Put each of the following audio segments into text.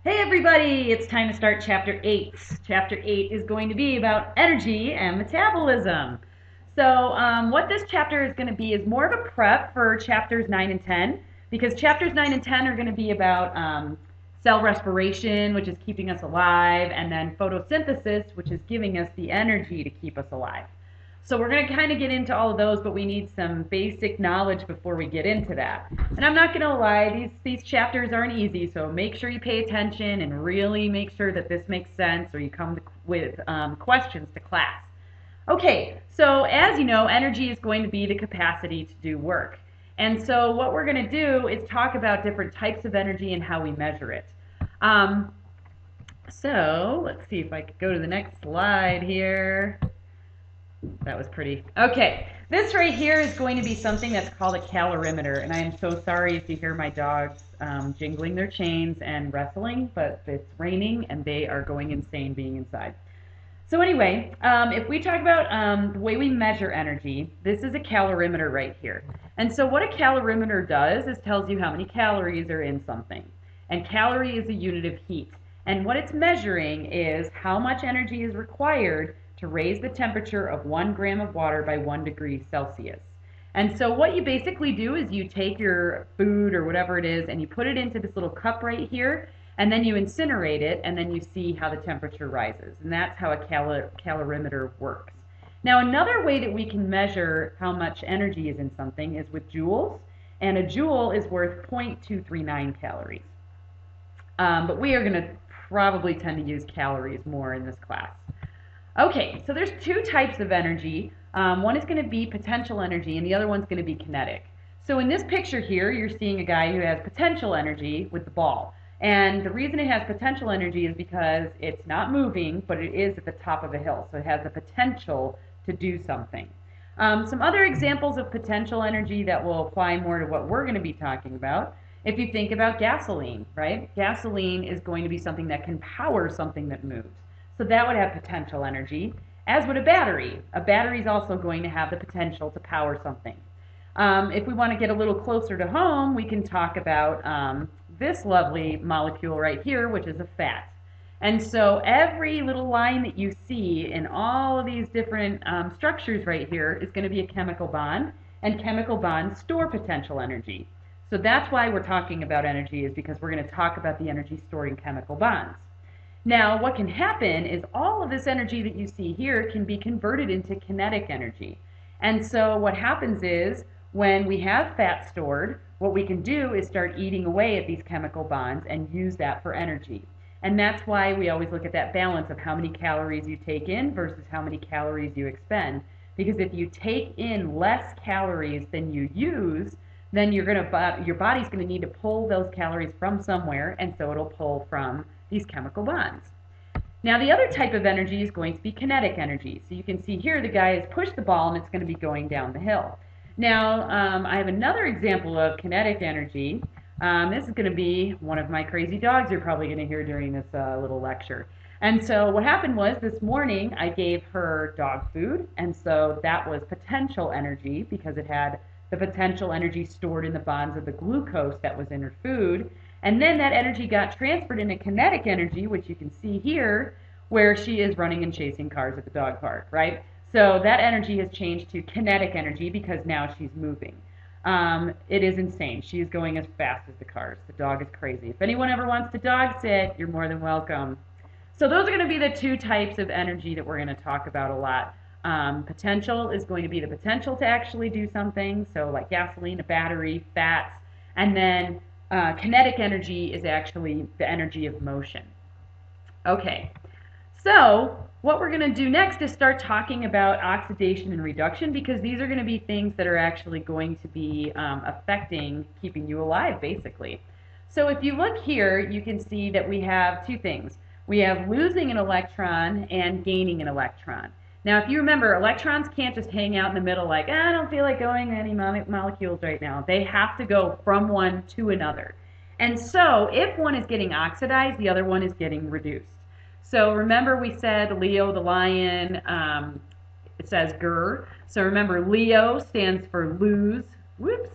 Hey everybody, it's time to start Chapter 8. Chapter 8 is going to be about energy and metabolism. What this chapter is going to be is more of a prep for Chapters 9 and 10, because Chapters 9 and 10 are going to be about cell respiration, which is keeping us alive, and then photosynthesis, which is giving us the energy to keep us alive. So we're going to kind of get into all of those, but we need some basic knowledge before we get into that. And I'm not going to lie, these chapters aren't easy, so make sure you pay attention and really make sure that this makes sense, or you come with questions to class. Okay, so as you know, energy is going to be the capacity to do work. And so what we're going to do is talk about different types of energy and how we measure it. So let's see if I could go to the next slide here. That was pretty. Okay, this right here is going to be something that's called a calorimeter, and I am so sorry if you hear my dogs jingling their chains and wrestling, but it's raining and they are going insane being inside. So anyway, if we talk about the way we measure energy, this is a calorimeter right here. And so what a calorimeter does is tells you how many calories are in something. And calorie is a unit of heat. And what it's measuring is how much energy is required to raise the temperature of 1 gram of water by 1 degree Celsius. And so what you basically do is you take your food or whatever it is and you put it into this little cup right here, and then you incinerate it, and then you see how the temperature rises. And that's how a calorimeter works. Now, another way that we can measure how much energy is in something is with joules, and a joule is worth 0.239 calories. But we are going to probably tend to use calories more in this class. Okay, so there's two types of energy. One is going to be potential energy, and the other one's going to be kinetic. So in this picture here, you're seeing a guy who has potential energy with the ball. And the reason it has potential energy is because it's not moving, but it is at the top of a hill. So it has the potential to do something. Some other examples of potential energy that will apply more to what we're going to be talking about. If you think about gasoline, right? Gasoline is going to be something that can power something that moves. So that would have potential energy, as would a battery. A battery is also going to have the potential to power something. If we want to get a little closer to home, we can talk about this lovely molecule right here, which is a fat. And so every little line that you see in all of these different structures right here is going to be a chemical bond, and chemical bonds store potential energy. So that's why we're talking about energy, is because we're going to talk about the energy stored in chemical bonds. Now, what can happen is all of this energy that you see here can be converted into kinetic energy. And so what happens is when we have fat stored, what we can do is start eating away at these chemical bonds and use that for energy. And that's why we always look at that balance of how many calories you take in versus how many calories you expend. Because if you take in less calories than you use, then your body's going to need to pull those calories from somewhere, and so it'll pull from these chemical bonds. Now, the other type of energy is going to be kinetic energy. So you can see here the guy has pushed the ball and it's going to be going down the hill. Now, I have another example of kinetic energy. This is going to be one of my crazy dogs you're probably going to hear during this little lecture. And so what happened was this morning I gave her dog food, and so that was potential energy because it had the potential energy stored in the bonds of the glucose that was in her food. And then that energy got transferred into kinetic energy, which you can see here, where she is running and chasing cars at the dog park, right? So that energy has changed to kinetic energy because now she's moving. It is insane. She is going as fast as the cars. The dog is crazy. If anyone ever wants to dog sit, you're more than welcome. So those are going to be the two types of energy that we're going to talk about a lot. Potential is going to be the potential to actually do something, so like gasoline, a battery, fats, and then kinetic energy is actually the energy of motion. Okay, so what we're going to do next is start talking about oxidation and reduction, because these are going to be things that are actually going to be affecting keeping you alive, basically. So if you look here, you can see that we have two things. We have losing an electron and gaining an electron. Now, if you remember, electrons can't just hang out in the middle like, I don't feel like going to any molecules right now. They have to go from one to another. And so if one is getting oxidized, the other one is getting reduced. So remember we said Leo the lion, it says GR. So remember Leo stands for lose, whoops,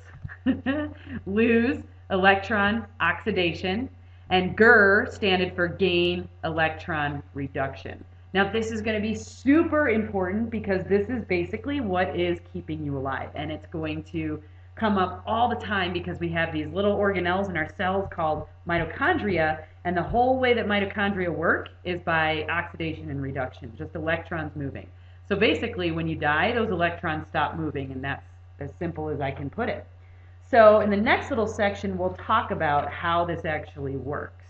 lose electron oxidation. And GER standard for gain electron reduction. Now this is going to be super important because this is basically what is keeping you alive, and it's going to come up all the time because we have these little organelles in our cells called mitochondria, and the whole way that mitochondria work is by oxidation and reduction, just electrons moving. So basically when you die, those electrons stop moving, and that's as simple as I can put it. So in the next little section, we'll talk about how this actually works.